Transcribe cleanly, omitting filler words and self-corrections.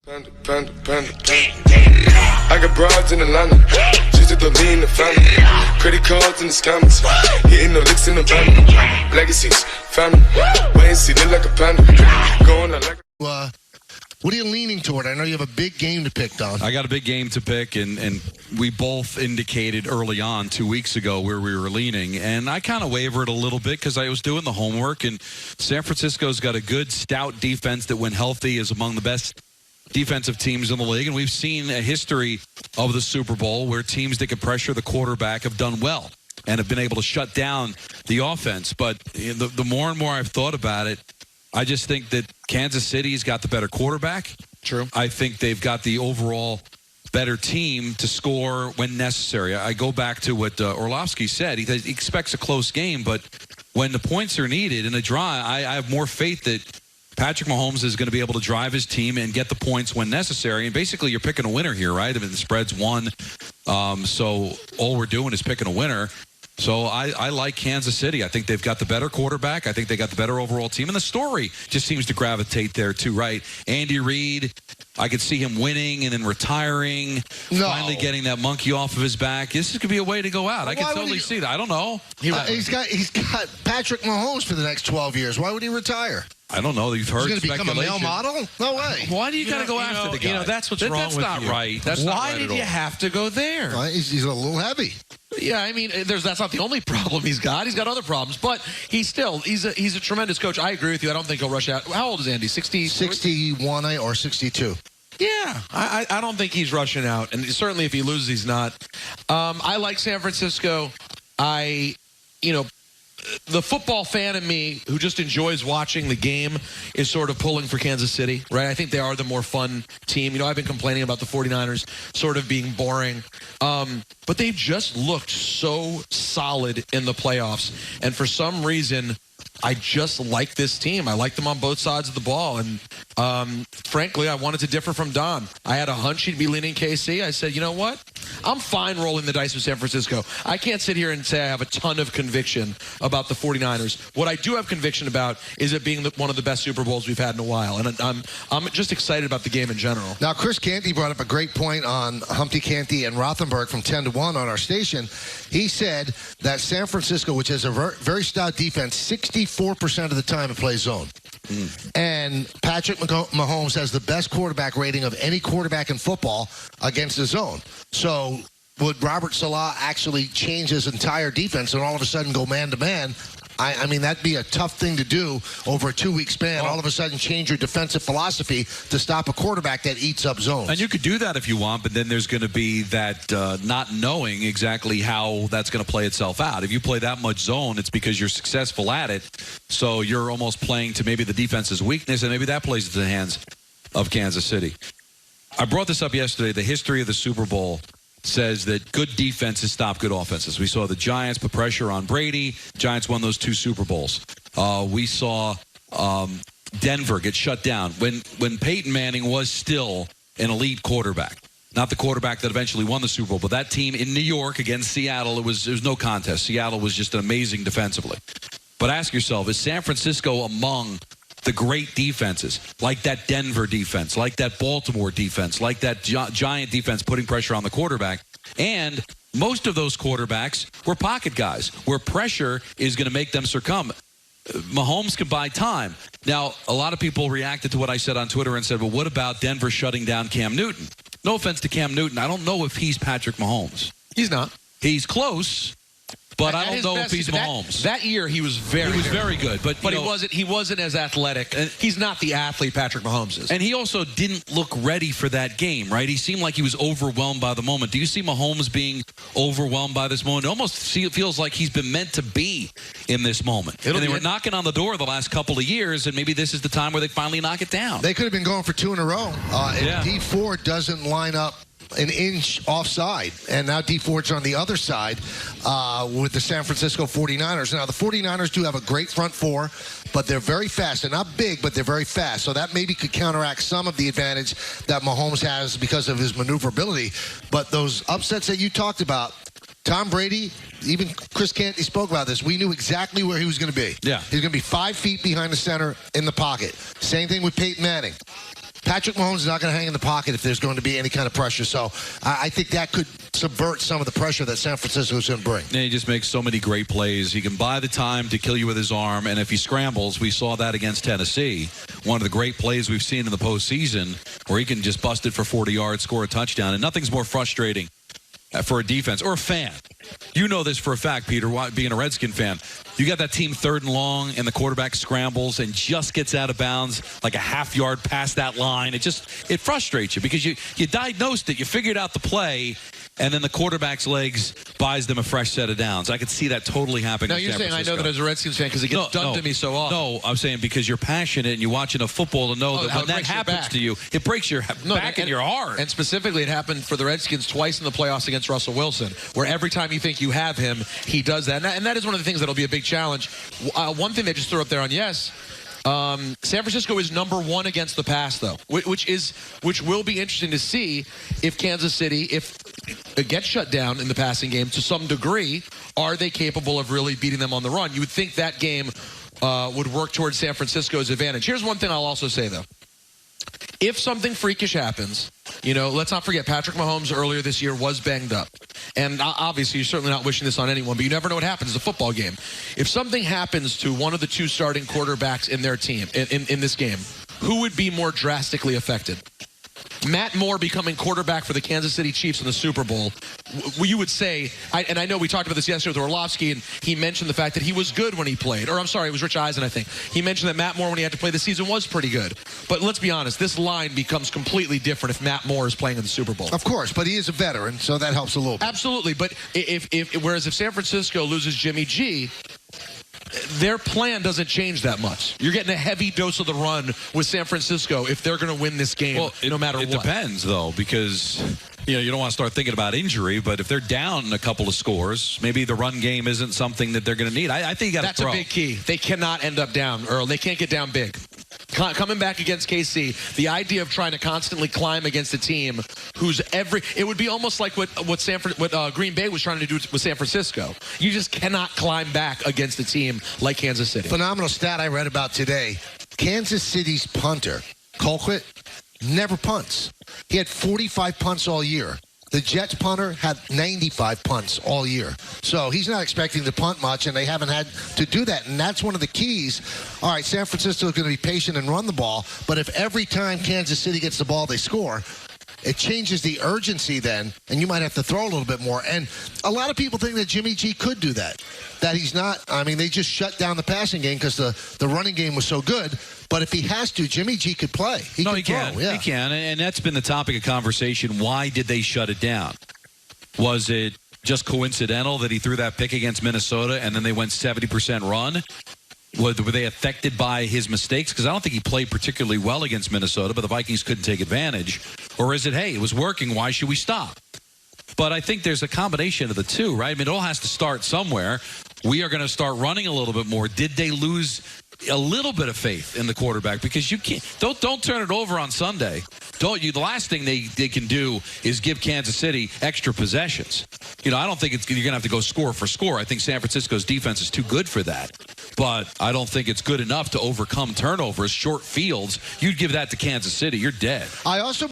Panda, panda, panda, panda. I got broads in Atlanta, just at the lean the family. Credit cards in the scammers, hitting the licks in the van. Legacies, family, wait and see, look like a panda. Going out like what are you leaning toward? I know you have a big game to pick, Don. I got a big game to pick, and we both indicated early on 2 weeks ago where we were leaning. And I kind of wavered a little bit because I was doing the homework. And San Francisco's got a good, stout defense that, when healthy, is among the best defensive teams in the league. And we've seen a history of the Super Bowl where teams that can pressure the quarterback have done well and have been able to shut down the offense. But the more and more I've thought about it, I just think that Kansas City's got the better quarterback. True. I think they've got the overall better team to score when necessary. I go back to what Orlovsky said. He expects a close game, but when the points are needed in a draw, I have more faith that Patrick Mahomes is going to be able to drive his team and get the points when necessary. And basically, you're picking a winner here, right? I mean, the spread's 1. So all we're doing is picking a winner. So I like Kansas City. I think they've got the better quarterback. I think they got the better overall team. And the story just seems to gravitate there, too, right? Andy Reid, I could see him winning and then retiring, finally getting that monkey off of his back. This could be a way to go out. I can totally see that. I don't know. He's got Patrick Mahomes for the next 12 years. Why would he retire? I don't know. You've heard He's going to become a male model? No way. Why do you got to go after the guy? That's what's wrong with you. That's not right. That's Why not right did you have to go there? He's a little heavy. Yeah, I mean, that's not the only problem he's got. He's got other problems, but he's a tremendous coach. I agree with you. I don't think he'll rush out. How old is Andy? 61 or 62. Yeah, I don't think he's rushing out, and certainly if he loses, he's not. I like San Francisco. The football fan in me who just enjoys watching the game is sort of pulling for Kansas City, right? I think they are the more fun team. I've been complaining about the 49ers sort of being boring, but they've just looked so solid in the playoffs, and for some reason, I just like this team. I like them on both sides of the ball. And frankly, I wanted to differ from Don. I had a hunch he'd be leaning KC. I said, you know what? I'm fine rolling the dice with San Francisco. I can't sit here and say I have a ton of conviction about the 49ers. What I do have conviction about is it being one of the best Super Bowls we've had in a while. And I'm just excited about the game in general. Now, Chris Canty brought up a great point on Humpty Canty and Rothenberg from 10 to 1 on our station. He said that San Francisco, which has a very stout defense, 64% of the time it plays zone. And Patrick Mahomes has the best quarterback rating of any quarterback in football against the zone. So would Robert Saleh actually change his entire defense and all of a sudden go man-to-man? I mean, that'd be a tough thing to do over a 2-week span. All of a sudden change your defensive philosophy to stop a quarterback that eats up zones. And you could do that if you want, but then there's going to be that not knowing exactly how that's going to play itself out. If you play that much zone, it's because you're successful at it. So you're almost playing to maybe the defense's weakness, and maybe that plays into the hands of Kansas City. I brought this up yesterday. The history of the Super Bowl says that good defenses stop good offenses. We saw the Giants put pressure on Brady. Giants won those 2 Super Bowls. We saw Denver get shut down when Peyton Manning was still an elite quarterback. Not the quarterback that eventually won the Super Bowl, but that team in New York against Seattle, it was no contest. Seattle was just amazing defensively. But ask yourself, is San Francisco among the great defenses, like that Denver defense, like that Baltimore defense, like that Giant defense putting pressure on the quarterback? And most of those quarterbacks were pocket guys where pressure is going to make them succumb. Mahomes can buy time. Now, a lot of people reacted to what I said on Twitter and said, well, what about Denver shutting down Cam Newton? No offense to Cam Newton. I don't know if he's Patrick Mahomes. He's not. He's close. But I don't know if he's Mahomes. That year, he was very good. But he wasn't as athletic. He's not the athlete Patrick Mahomes is. And he also didn't look ready for that game, right? He seemed like he was overwhelmed by the moment. Do you see Mahomes being overwhelmed by this moment? It almost feels like he's been meant to be in this moment. And they were knocking on the door the last couple of years, and maybe this is the time where they finally knock it down. They could have been going for 2 in a row. If Dee Ford doesn't line up an inch offside, and now Dee Ford's on the other side with the San Francisco 49ers. Now, the 49ers do have a great front 4, but they're very fast. They're not big, but they're very fast. So that maybe could counteract some of the advantage that Mahomes has because of his maneuverability. But those upsets that you talked about, Tom Brady, even Chris Canty spoke about this. We knew exactly where he was going to be. Yeah. He's going to be 5 feet behind the center in the pocket. Same thing with Peyton Manning. Patrick Mahomes is not going to hang in the pocket if there's going to be any kind of pressure. So I think that could subvert some of the pressure that San Francisco is going to bring. And he just makes so many great plays. He can buy the time to kill you with his arm, and if he scrambles, we saw that against Tennessee. One of the great plays we've seen in the postseason where he can just bust it for 40 yards, score a touchdown, and nothing's more frustrating for a defense or a fan. You know this for a fact, Peter, being a Redskin fan. You got that team 3rd and long, and the quarterback scrambles and just gets out of bounds like a half yard past that line. It frustrates you because you diagnosed it. You figured out the play, and then the quarterback's legs buys them a fresh set of downs. I could see that totally happening. Now, in you're San saying Francisco. I know that as a Redskins fan because it gets done to me so often. No, I'm saying because you're passionate and you're watching a football to know that when that happens to you, it breaks your back and your heart. And specifically, it happened for the Redskins twice in the playoffs against Russell Wilson, where every time you think you have him, he does that. And that is one of the things that'll be a big challenge. One thing they just threw up there on Yes. San Francisco is number 1 against the pass, though, which will be interesting to see if Kansas City, if it gets shut down in the passing game to some degree, are they capable of really beating them on the run? You would think that game would work towards San Francisco's advantage. Here's one thing I'll also say, though. If something freakish happens, let's not forget Patrick Mahomes earlier this year was banged up. And obviously, you're certainly not wishing this on anyone, but you never know what happens. It's a football game. If something happens to one of the 2 starting quarterbacks in their team, in this game, who would be more drastically affected? Matt Moore becoming quarterback for the Kansas City Chiefs in the Super Bowl, you would say, and I know we talked about this yesterday with Orlovsky, and he mentioned the fact that he was good when he played. Or I'm sorry, it was Rich Eisen, I think. He mentioned that Matt Moore, when he had to play the season, was pretty good. But let's be honest, this line becomes completely different if Matt Moore is playing in the Super Bowl. Of course, but he is a veteran, so that helps a little bit. Absolutely, but whereas if San Francisco loses Jimmy G, their plan doesn't change that much. You're getting a heavy dose of the run with San Francisco if they're going to win this game, no matter what. It depends, though, because you don't want to start thinking about injury, but if they're down a couple of scores, maybe the run game isn't something that they're going to need. I think you got to throw. That's a big key. They cannot end up down, Earl. They can't get down big. Coming back against KC, the idea of trying to constantly climb against a team who's it would be almost like what Green Bay was trying to do with San Francisco. You just cannot climb back against a team like Kansas City. Phenomenal stat I read about today. Kansas City's punter, Colquitt, never punts. He had 45 punts all year. The Jets punter had 95 punts all year. So he's not expecting to punt much, and they haven't had to do that. And that's one of the keys. All right, San Francisco is going to be patient and run the ball, but if every time Kansas City gets the ball, they score, it changes the urgency then, and you might have to throw a little bit more. And a lot of people think that Jimmy G could do that, that he's not. I mean, they just shut down the passing game because the running game was so good. But if he has to, Jimmy G could play. He can. He can, and that's been the topic of conversation. Why did they shut it down? Was it just coincidental that he threw that pick against Minnesota and then they went 70% run? Were they affected by his mistakes? Because I don't think he played particularly well against Minnesota, but the Vikings couldn't take advantage. Or is it, hey, it was working, why should we stop? But I think there's a combination of the two, right? I mean, it all has to start somewhere. We are going to start running a little bit more. Did they lose a little bit of faith in the quarterback? Because you can't don't turn it over on Sunday. The last thing they can do is give Kansas City extra possessions. I don't think you're going to have to go score for score. I think San Francisco's defense is too good for that. But I don't think it's good enough to overcome turnovers, short fields. You'd give that to Kansas City, you're dead. I also